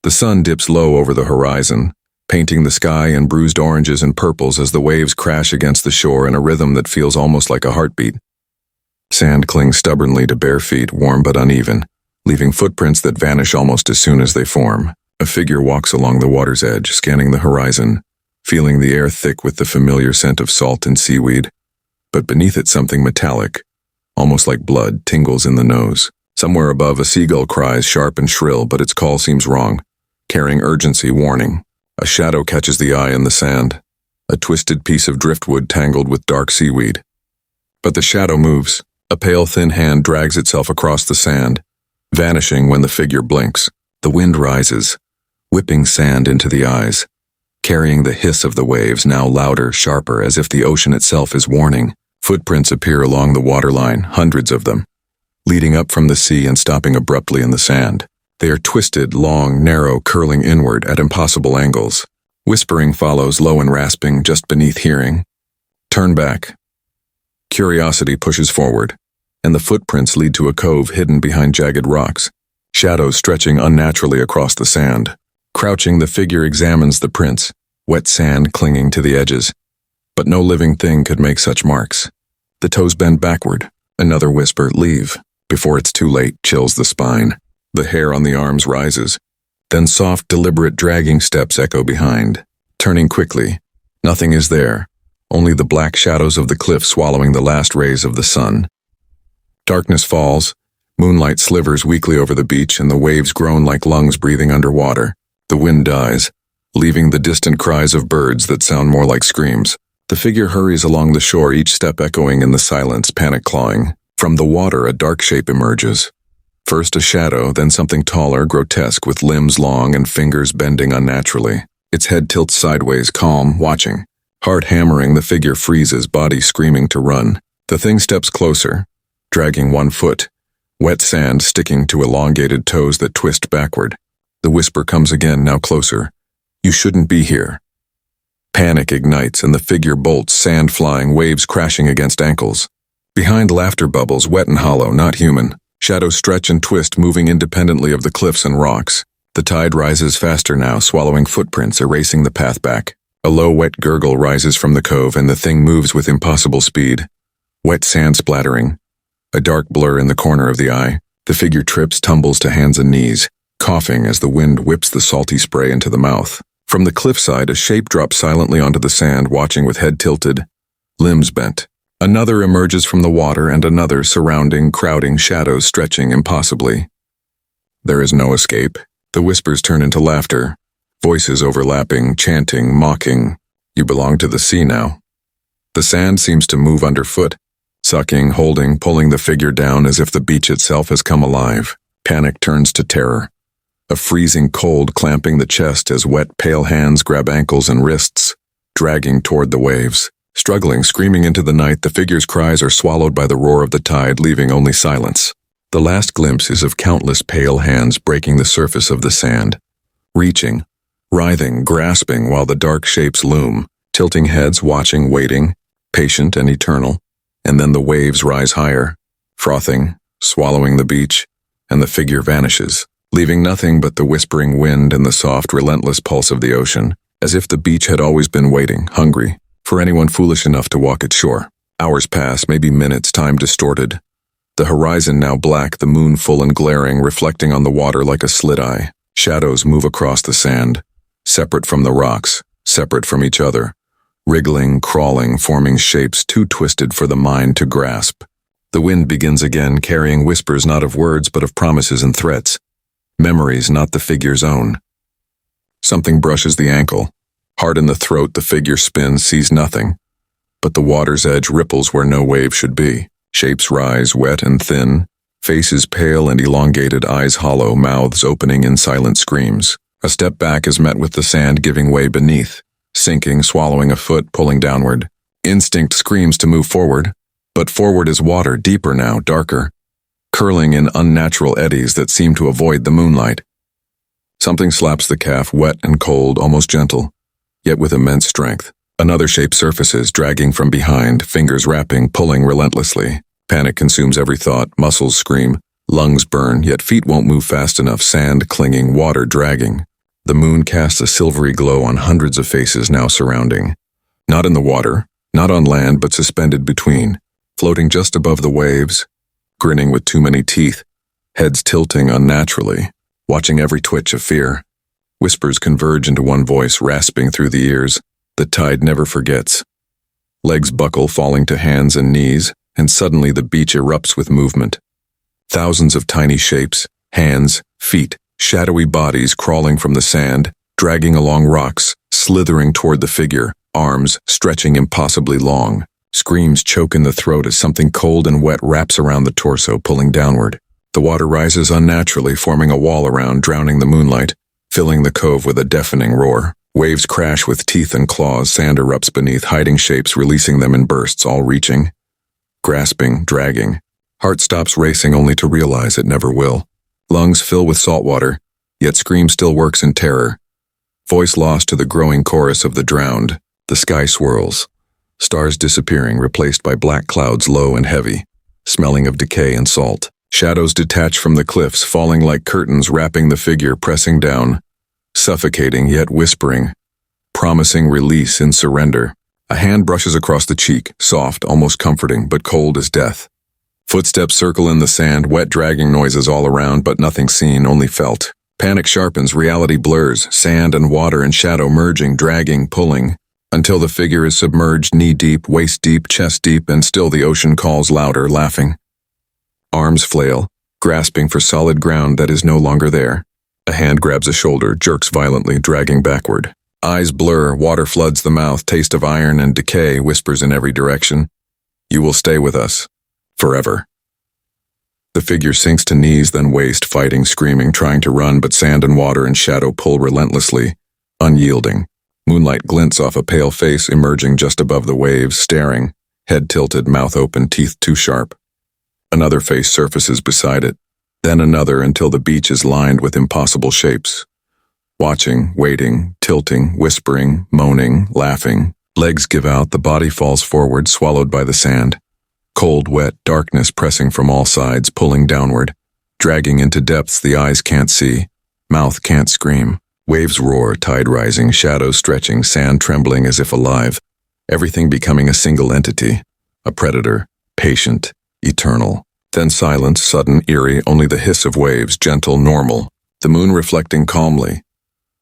The sun dips low over the horizon, painting the sky in bruised oranges and purples as the waves crash against the shore in a rhythm that feels almost like a heartbeat. Sand clings stubbornly to bare feet, warm but uneven, leaving footprints that vanish almost as soon as they form. A figure walks along the water's edge, scanning the horizon, feeling the air thick with the familiar scent of salt and seaweed. But beneath it something metallic, almost like blood, tingles in the nose. Somewhere above, a seagull cries sharp and shrill, but its call seems wrong, carrying urgency, warning. A shadow catches the eye in the sand, a twisted piece of driftwood tangled with dark seaweed. But the shadow moves. A pale, thin hand drags itself across the sand, vanishing when the figure blinks. The wind rises, whipping sand into the eyes, carrying the hiss of the waves, now louder, sharper, as if the ocean itself is warning. Footprints appear along the waterline, hundreds of them, leading up from the sea and stopping abruptly in the sand. They are twisted, long, narrow, curling inward at impossible angles. Whispering follows, low and rasping, just beneath hearing. Turn back. Curiosity pushes forward, and the footprints lead to a cove hidden behind jagged rocks, shadows stretching unnaturally across the sand. Crouching, the figure examines the prints, wet sand clinging to the edges. But no living thing could make such marks. The toes bend backward. Another whisper, leave, before it's too late, chills the spine. The hair on the arms rises. Then soft, deliberate, dragging steps echo behind. Turning quickly, nothing is there, only the black shadows of the cliff swallowing the last rays of the sun. Darkness falls, moonlight slivers weakly over the beach, and the waves groan like lungs breathing underwater. The wind dies, leaving the distant cries of birds that sound more like screams. The figure hurries along the shore, each step echoing in the silence, panic clawing. From the water, a dark shape emerges. First a shadow, then something taller, grotesque, with limbs long and fingers bending unnaturally. Its head tilts sideways, calm, watching. Heart hammering, the figure freezes, body screaming to run. The thing steps closer, dragging one foot, wet sand sticking to elongated toes that twist backward. The whisper comes again, now closer. You shouldn't be here. Panic ignites, and the figure bolts, sand flying, waves crashing against ankles. Behind, laughter bubbles, wet and hollow, not human. Shadows stretch and twist, moving independently of the cliffs and rocks. The tide rises faster now, swallowing footprints, erasing the path back. A low, wet gurgle rises from the cove, and the thing moves with impossible speed. Wet sand splattering. A dark blur in the corner of the eye. The figure trips, tumbles to hands and knees, coughing as the wind whips the salty spray into the mouth. From the cliffside, a shape drops silently onto the sand, watching with head tilted, limbs bent. Another emerges from the water, and another, surrounding, crowding, shadows stretching impossibly. There is no escape. The whispers turn into laughter, voices overlapping, chanting, mocking. You belong to the sea now. The sand seems to move underfoot, sucking, holding, pulling the figure down as if the beach itself has come alive. Panic turns to terror. A freezing cold clamping the chest as wet, pale hands grab ankles and wrists, dragging toward the waves. Struggling, screaming into the night, the figure's cries are swallowed by the roar of the tide, leaving only silence. The last glimpse is of countless pale hands breaking the surface of the sand, reaching, writhing, grasping while the dark shapes loom, tilting heads, watching, waiting, patient and eternal. And then the waves rise higher, frothing, swallowing the beach, and the figure vanishes, leaving nothing but the whispering wind and the soft, relentless pulse of the ocean, as if the beach had always been waiting, hungry, for anyone foolish enough to walk its shore. Hours pass, maybe minutes, time distorted. The horizon now black, the moon full and glaring, reflecting on the water like a slit eye. Shadows move across the sand, separate from the rocks, separate from each other, wriggling, crawling, forming shapes too twisted for the mind to grasp. The wind begins again, carrying whispers not of words but of promises and threats. Memories not the figure's own. Something brushes the ankle. Hard in the throat, the figure spins, sees nothing. But the water's edge ripples where no wave should be. Shapes rise, wet and thin. Faces pale and elongated, eyes hollow, mouths opening in silent screams. A step back is met with the sand giving way beneath. Sinking, swallowing a foot, pulling downward. Instinct screams to move forward. But forward is water, deeper now, darker, curling in unnatural eddies that seem to avoid the moonlight. Something slaps the calf, wet and cold, almost gentle, yet with immense strength. Another shape surfaces, dragging from behind, fingers wrapping, pulling relentlessly. Panic consumes every thought, muscles scream, lungs burn, yet feet won't move fast enough, sand clinging, water dragging. The moon casts a silvery glow on hundreds of faces now surrounding. Not in the water, not on land, but suspended between, floating just above the waves, grinning with too many teeth, heads tilting unnaturally, watching every twitch of fear. Whispers converge into one voice, rasping through the ears. The tide never forgets. Legs buckle, falling to hands and knees, and suddenly the beach erupts with movement. Thousands of tiny shapes, hands, feet, shadowy bodies crawling from the sand, dragging along rocks, slithering toward the figure, arms stretching impossibly long. Screams choke in the throat as something cold and wet wraps around the torso, pulling downward. The water rises unnaturally, forming a wall around, drowning the moonlight, filling the cove with a deafening roar. Waves crash with teeth and claws, sand erupts beneath, hiding shapes, releasing them in bursts, all reaching. Grasping, dragging. Heart stops racing only to realize it never will. Lungs fill with salt water, yet scream still works in terror. Voice lost to the growing chorus of the drowned. The sky swirls. Stars disappearing, replaced by black clouds low and heavy, smelling of decay and salt. Shadows detach from the cliffs, falling like curtains, wrapping the figure, pressing down, suffocating yet whispering, promising release in surrender. A hand brushes across the cheek, soft, almost comforting, but cold as death. Footsteps circle in the sand, wet dragging noises all around, but nothing seen, only felt. Panic sharpens, reality blurs, sand and water and shadow merging, dragging, pulling, until the figure is submerged knee-deep, waist-deep, chest-deep, and still the ocean calls louder, laughing. Arms flail, grasping for solid ground that is no longer there. A hand grabs a shoulder, jerks violently, dragging backward. Eyes blur, water floods the mouth, taste of iron and decay whispers in every direction. You will stay with us. Forever. The figure sinks to knees, then waist, fighting, screaming, trying to run, but sand and water and shadow pull relentlessly, unyielding. Moonlight glints off a pale face emerging just above the waves, staring, head tilted, mouth open, teeth too sharp. Another face surfaces beside it, then another until the beach is lined with impossible shapes. Watching, waiting, tilting, whispering, moaning, laughing. Legs give out, the body falls forward, swallowed by the sand. Cold, wet darkness pressing from all sides, pulling downward, dragging into depths the eyes can't see, mouth can't scream. Waves roar, tide rising, shadows stretching, sand trembling as if alive, everything becoming a single entity, a predator, patient, eternal. Then silence, sudden, eerie, only the hiss of waves, gentle, normal, the moon reflecting calmly,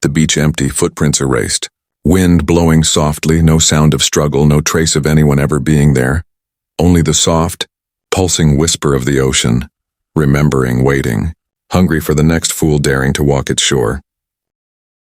the beach empty, footprints erased, wind blowing softly, no sound of struggle, no trace of anyone ever being there. Only the soft, pulsing whisper of the ocean, remembering, waiting, hungry for the next fool daring to walk its shore.